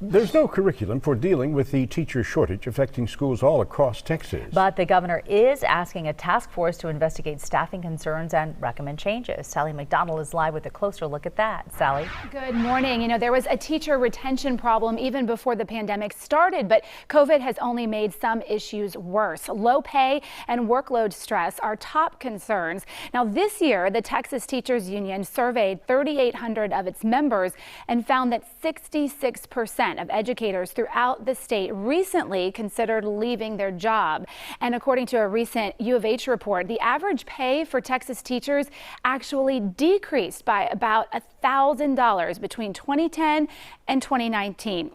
There's no curriculum for dealing with the teacher shortage affecting schools all across Texas. But the governor is asking a task force to investigate staffing concerns and recommend changes. Sally MacDonald is live with a closer look at that. Sally. Good morning. There was a teacher retention problem even before the pandemic started, but COVID has only made some issues worse. Low pay and workload stress are top concerns. Now, this year, the Texas Teachers Union surveyed 3,800 of its members and found that 66% of educators throughout the state recently considered leaving their job. And according to a recent U of H report, the average pay for Texas teachers actually decreased by about $1,000 between 2010 and 2019.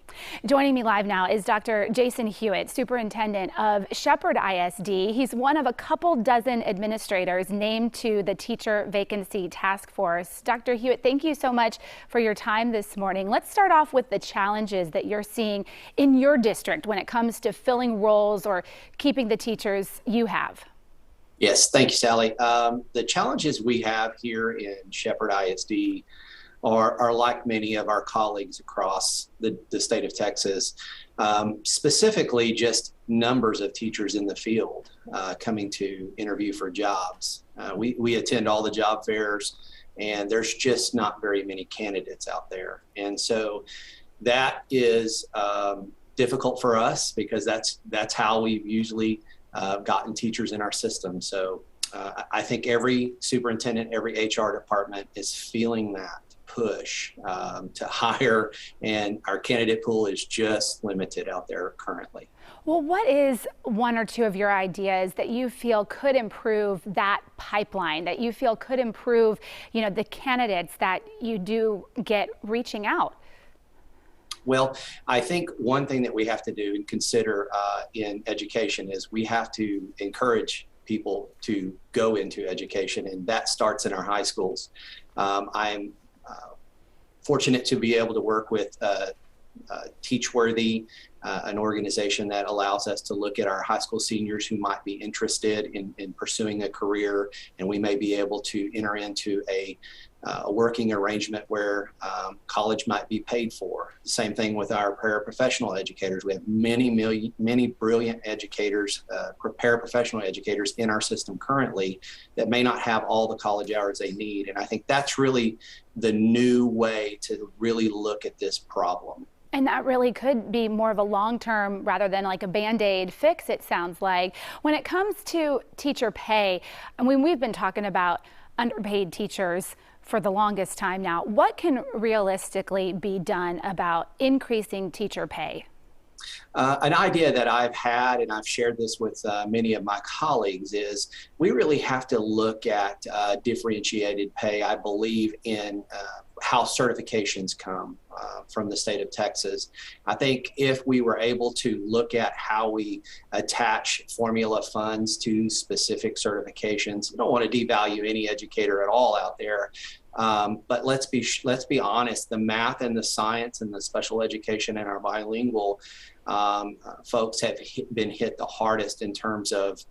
Joining me live now is Dr. Jason Hewitt, Superintendent of Shepherd ISD. He's one of a couple dozen administrators named to the Teacher Vacancy Task Force. Dr. Hewitt, thank you so much for your time this morning. Let's start off with the challenges that you're seeing in your district when it comes to filling roles or keeping the teachers you have. Yes, thank you, Sally. The challenges we have here in Shepherd ISD are like many of our colleagues across the state of Texas, specifically just numbers of teachers in the field coming to interview for jobs. We attend all the job fairs, and there's just not very many candidates out there. And so that is difficult for us because that's how we've usually gotten teachers in our system. So I think every superintendent, every HR department is feeling that push to hire, and our candidate pool is just limited out there currently. Well, what is one or two of your ideas that you feel could improve that pipeline, that you feel could improve, the candidates that you do get reaching out? Well, I think one thing that we have to do and consider in education is we have to encourage people to go into education, and that starts in our high schools. I'm fortunate to be able to work with Teachworthy, an organization that allows us to look at our high school seniors who might be interested in pursuing a career, and we may be able to enter into a working arrangement where college might be paid for. The same thing with our paraprofessional educators. We have many brilliant educators, paraprofessional educators in our system currently that may not have all the college hours they need. And I think that's really the new way to really look at this problem. And that really could be more of a long-term rather than like a Band-Aid fix, it sounds like. When it comes to teacher pay, we've been talking about underpaid teachers for the longest time now. What can realistically be done about increasing teacher pay? An idea that I've had, and I've shared this with many of my colleagues, is we really have to look at differentiated pay, I believe, in how certifications come from the state of Texas. I think if we were able to look at how we attach formula funds to specific certifications, we don't want to devalue any educator at all out there. But let's be honest, the math and the science and the special education and our bilingual folks have been hit the hardest in terms of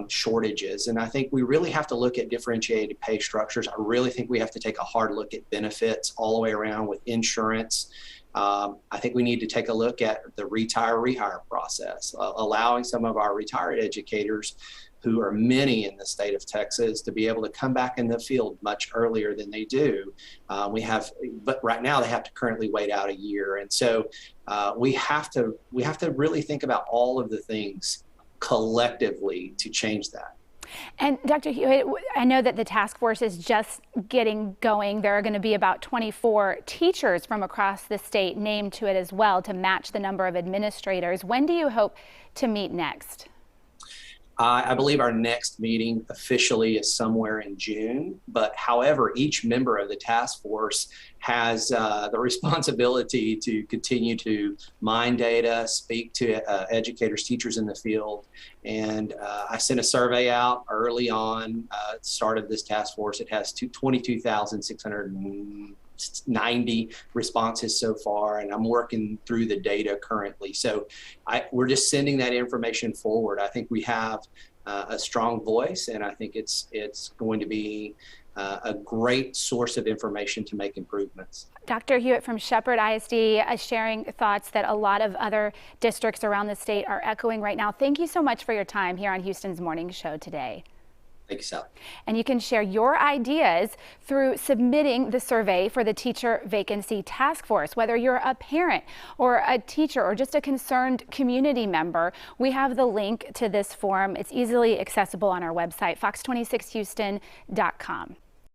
shortages. And I think we really have to look at differentiated pay structures. I really think we have to take a hard look at benefits all the way around with insurance. I think we need to take a look at the retire-rehire process, allowing some of our retired educators, who are many in the state of Texas, to be able to come back in the field much earlier than they do. But right now they have to currently wait out a year. And so we have to really think about all of the things collectively to change that. And Dr. Hewitt, I know that the task force is just getting going. There are going to be about 24 teachers from across the state named to it as well to match the number of administrators. When do you hope to meet next? I believe our next meeting officially is somewhere in June, but however, each member of the task force has the responsibility to continue to mine data, speak to educators, teachers in the field. And I sent a survey out early on, start of this task force. It has 22,690 responses so far, and I'm working through the data currently. So we're just sending that information forward. I think we have a strong voice, and I think it's going to be a great source of information to make improvements. Dr. Hewitt from Shepherd ISD sharing thoughts that a lot of other districts around the state are echoing right now. Thank you so much for your time here on Houston's Morning Show today. Thank you, Sally. And you can share your ideas through submitting the survey for the Teacher Vacancy Task Force. Whether you're a parent or a teacher or just a concerned community member, we have the link to this form. It's easily accessible on our website, fox26houston.com.